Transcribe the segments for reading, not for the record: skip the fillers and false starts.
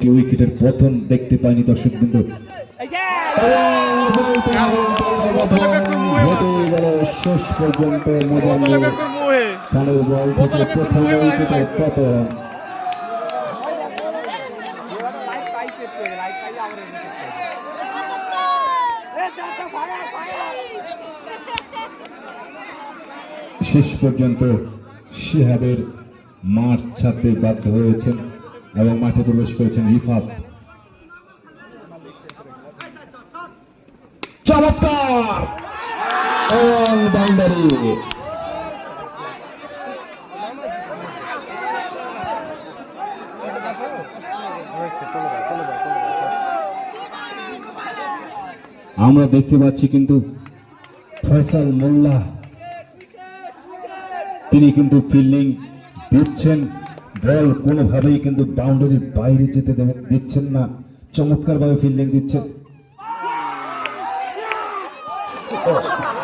একটি উইকেটের পতন দেখতে পায়নি দর্শক বিন্দু। শেষ পর্যন্ত বল থেকে প্রথম উইকেটের পতন। শেষ পর্যন্ত শিহাবের মাঠ ছাড়তে বাধ্য হয়েছেন এবং মাঠে প্রবেশ করেছেন রিফাত। চমৎকার বাউন্ডারি। আমরা দেখতে পাচ্ছি কিন্তু ফয়সাল মোল্লা তিনি কিন্তু ফিল্ডিং দিচ্ছেন, বল কোনোভাবেই কিন্তু বাউন্ডারির বাইরে যেতে দিচ্ছেন না, চমৎকার ভাবে ফিল্ডিং দিচ্ছেন।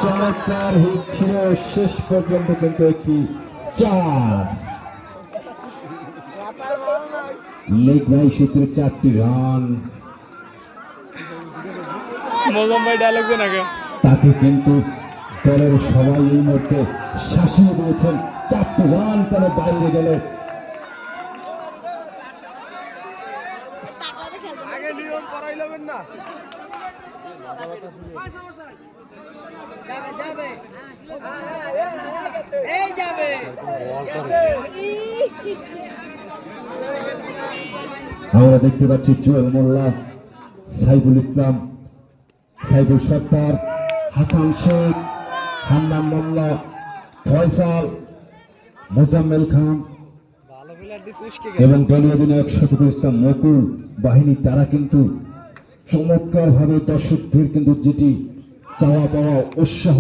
চমৎকার হিট ছিল, শেষ পর্যন্ত কিন্তু একটি 4 লেগ বাই সূত্রে 4টি রান। তাকে কিন্তু দলের সবাই এই মুহূর্তে শাসিয়ে দিয়েছেন, 4টি রান করে বাইরে গেল। আমরা দেখতে পাচ্ছি জুয়েল মোল্লা, সাইফুল ইসলাম, সাইফুল সত্তার, হাসান শেখ, হান্নান মোল্লা, ফয়সাল, মোজাম্মেল খান এবং দলীয় অধিনায়ক শফিকুল ইসলাম মকুল বাহিনী, তারা কিন্তু চমৎকার ভাবে দর্শকদের কিন্তু যেটি চাওয়া পাওয়া উৎসাহ